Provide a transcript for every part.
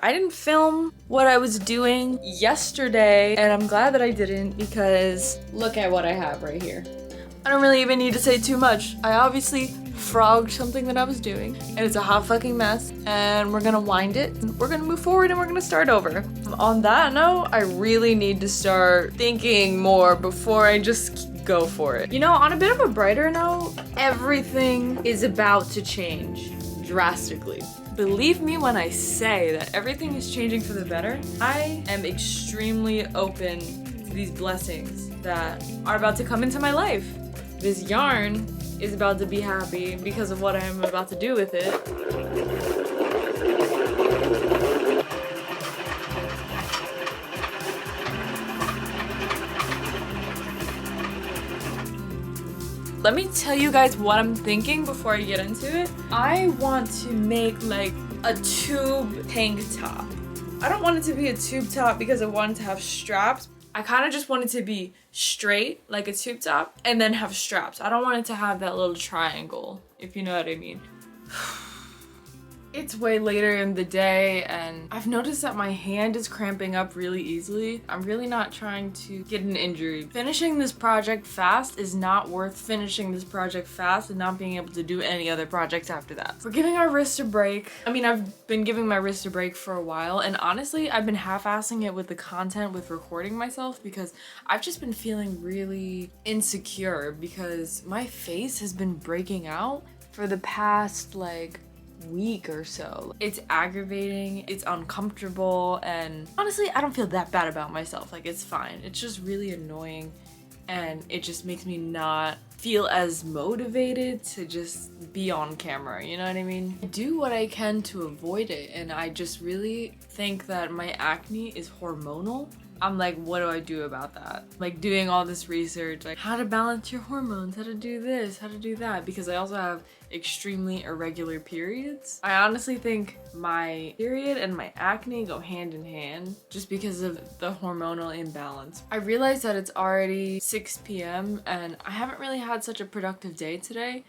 I didn't film what I was doing yesterday, and I'm glad that I didn't because look at what I have right here. I don't really even need to say too much. I obviously frogged something that I was doing, and it's a hot fucking mess, and we're gonna wind it. We're gonna move forward and we're gonna start over. On that note, I really need to start thinking more before I just go for it. You know, on a bit of a brighter note, everything is about to change drastically. Believe me when I say that everything is changing for the better. I am extremely open to these blessings that are about to come into my life. This yarn is about to be happy because of what I am about to do with it. Let me tell you guys what I'm thinking before I get into it. I want to make like a tube tank top. I don't want it to be a tube top because I want it to have straps. I kind of just want it to be straight like a tube top and then have straps. I don't want it to have that little triangle, if you know what I mean. It's way later in the day and I've noticed that my hand is cramping up really easily. I'm really not trying to get an injury. Finishing this project fast is not worth finishing this project fast and not being able to do any other projects after that. We're giving our wrist a break. I mean, I've been giving my wrist a break for a while, and honestly, I've been half-assing it with the content with recording myself because I've just been feeling really insecure because my face has been breaking out for the past like week or so. It's aggravating, it's uncomfortable, and honestly I don't feel that bad about myself. Like, it's fine. It's just really annoying and it just makes me not feel as motivated to just be on camera, you know what I mean? I do what I can to avoid it, and I just really think that my acne is hormonal. I'm like, what do I do about that? Like, doing all this research, like how to balance your hormones, how to do this, how to do that, because I also have extremely irregular periods. I honestly think my period and my acne go hand in hand just because of the hormonal imbalance. I realized that it's already 6 p.m. and I haven't really had such a productive day today.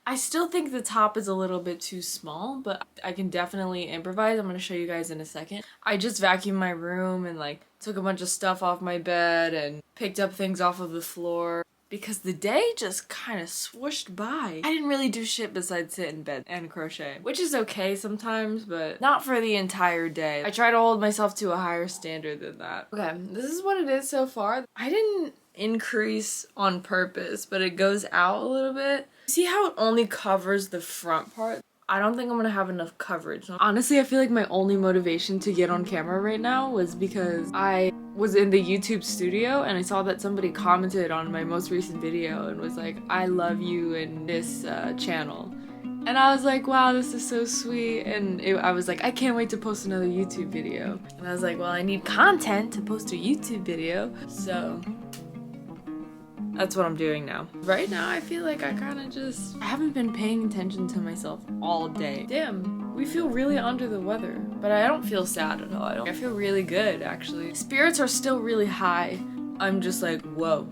I still think the top is a little bit too small, but I can definitely improvise. I'm gonna show you guys in a second. I just vacuumed my room and like took a bunch of stuff off my bed and picked up things off of the floor because the day just kind of swooshed by. I didn't really do shit besides sit in bed and crochet, which is okay sometimes, but not for the entire day. I try to hold myself to a higher standard than that. Okay, this is what it is so far. I didn't increase on purpose, but it goes out a little bit. See how it only covers the front part? I don't think I'm gonna have enough coverage. Honestly, I feel like my only motivation to get on camera right now was because I was in the YouTube studio and I saw that somebody commented on my most recent video and was like, I love you in this channel. And I was like, wow, this is so sweet. And I was like, I can't wait to post another YouTube video. And I was like, well, I need content to post a YouTube video. So that's what I'm doing now. Right now, I feel like I haven't been paying attention to myself all day. Damn, we feel really under the weather, but I don't feel sad at all. I feel really good, actually. Spirits are still really high. I'm just like, whoa,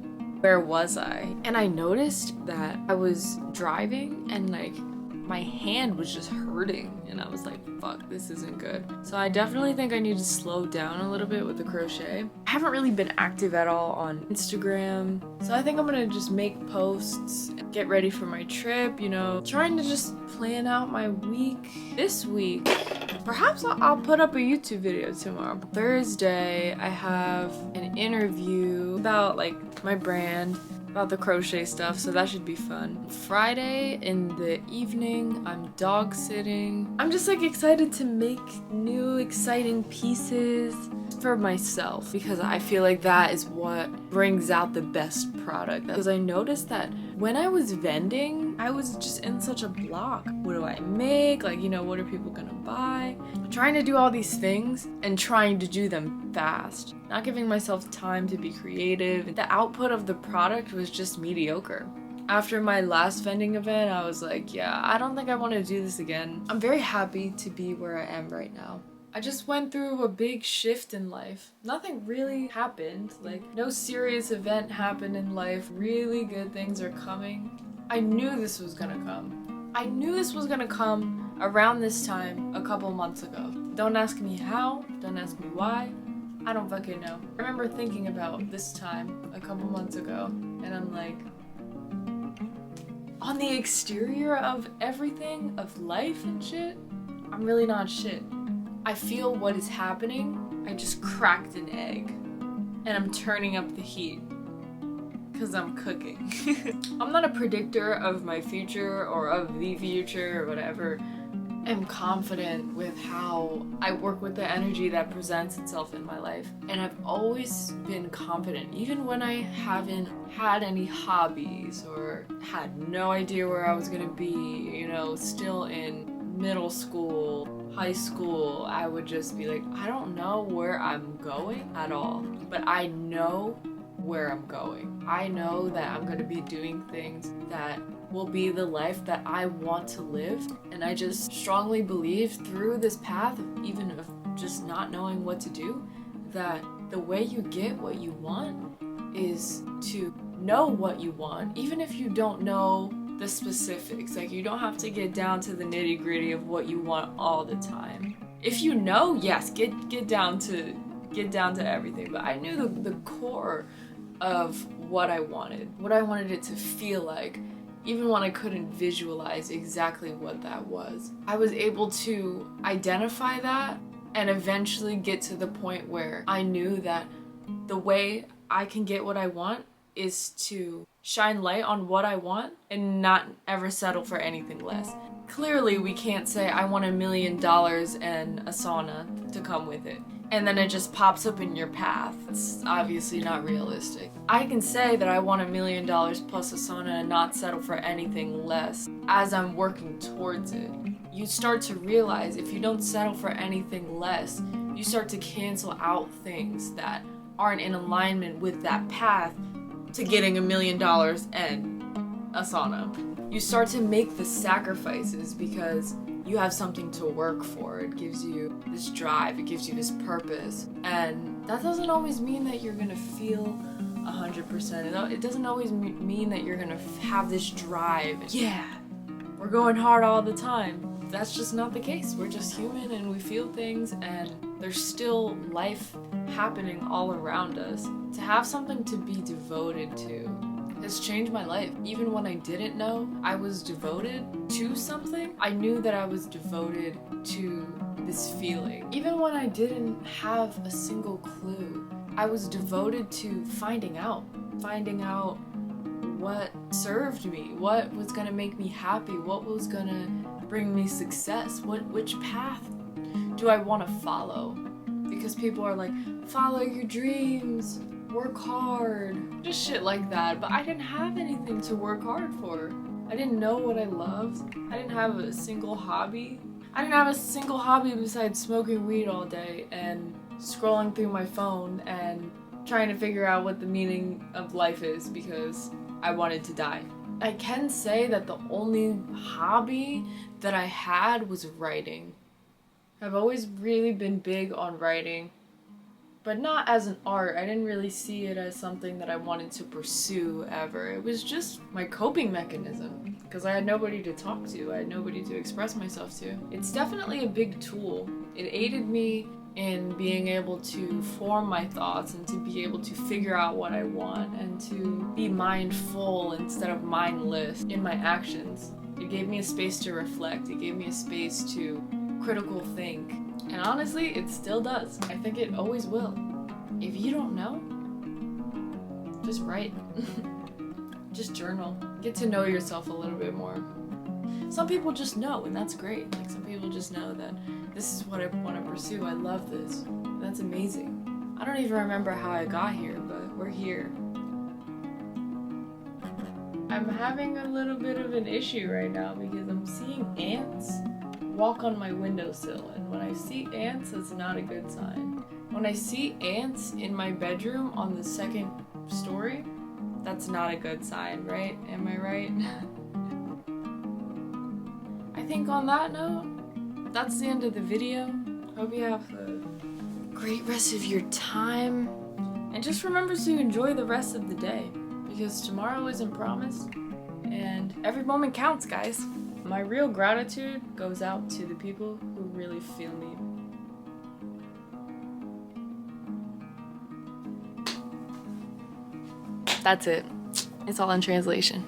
where was I? And I noticed that I was driving and like, my hand was just hurting and I was like, fuck, this isn't good. So I definitely think I need to slow down a little bit with the crochet. I haven't really been active at all on Instagram. So I think I'm gonna just make posts, get ready for my trip, you know, trying to just plan out my week. This week, perhaps I'll put up a YouTube video tomorrow. Thursday, I have an interview about like my brand, about the crochet stuff, so that should be fun. Friday in the evening, I'm dog sitting. I'm just like excited to make new exciting pieces for myself because I feel like that is what brings out the best product. Because I noticed that when I was vending, I was just in such a block. What do I make? Like, you know, what are people gonna buy? Trying to do all these things and trying to do them fast. Not giving myself time to be creative. The output of the product was just mediocre. After my last vending event, I was like, yeah, I don't think I want to do this again. I'm very happy to be where I am right now. I just went through a big shift in life. Nothing really happened. Like, no serious event happened in life. Really good things are coming. I knew this was gonna come. I knew this was gonna come around this time a couple months ago. Don't ask me how, don't ask me why. I don't fucking know. I remember thinking about this time a couple months ago, and I'm like, on the exterior of everything, of life and shit, I'm really not shit. I feel what is happening. I just cracked an egg, and I'm turning up the heat, because I'm cooking. I'm not a predictor of my future or of the future or whatever. I'm confident with how I work with the energy that presents itself in my life. And I've always been confident, even when I haven't had any hobbies or had no idea where I was gonna be, you know, still in middle school, high school. I would just be like, I don't know where I'm going at all, but I know where I'm going. I know that I'm gonna be doing things that will be the life that I want to live. And I just strongly believe through this path, even of just not knowing what to do, that the way you get what you want is to know what you want, even if you don't know the specifics. Like, you don't have to get down to the nitty-gritty of what you want all the time. If you know, yes, get down to everything. But I knew the core of what I wanted it to feel like, even when I couldn't visualize exactly what that was. I was able to identify that and eventually get to the point where I knew that the way I can get what I want is to shine light on what I want and not ever settle for anything less. Clearly, we can't say I want $1 million and a sauna to come with it, and then it just pops up in your path. It's obviously not realistic. I can say that I want $1 million plus a sauna and not settle for anything less as I'm working towards it. You start to realize if you don't settle for anything less, you start to cancel out things that aren't in alignment with that path to getting $1 million and a sauna. You start to make the sacrifices because you have something to work for. It gives you this drive, it gives you this purpose. And that doesn't always mean that you're gonna feel 100%. It doesn't always mean that you're gonna have this drive. Yeah, we're going hard all the time. That's just not the case. We're just human and we feel things, and there's still life happening all around us. To have something to be devoted to has changed my life. Even when I didn't know I was devoted to something, I knew that I was devoted to this feeling. Even when I didn't have a single clue, I was devoted to finding out what served me, what was gonna make me happy, what was gonna bring me success, which path do I want to follow? Because people are like, follow your dreams, work hard, just shit like that. But I didn't have anything to work hard for. I didn't know what I loved. I didn't have a single hobby. I didn't have a single hobby besides smoking weed all day and scrolling through my phone and trying to figure out what the meaning of life is because I wanted to die. I can say that the only hobby that I had was writing. I've always really been big on writing, but not as an art. I didn't really see it as something that I wanted to pursue ever. It was just my coping mechanism because I had nobody to talk to. I had nobody to express myself to. It's definitely a big tool. It aided me in being able to form my thoughts and to be able to figure out what I want and to be mindful instead of mindless in my actions. It gave me a space to reflect. It gave me a space to critical think. And honestly, it still does. I think it always will. If you don't know, just write. Just journal. Get to know yourself a little bit more. Some people just know, and that's great. Like, some people just know that this is what I want to pursue. I love this. That's amazing. I don't even remember how I got here, but we're here. I'm having a little bit of an issue right now because I'm seeing ants walk on my windowsill, and when I see ants, it's not a good sign. When I see ants in my bedroom on the second story, that's not a good sign, right? Am I right? I think on that note, that's the end of the video. Hope you have a great rest of your time. And just remember to enjoy the rest of the day, because tomorrow isn't promised, and every moment counts, guys. My real gratitude goes out to the people who really feel me. That's it. It's all in translation.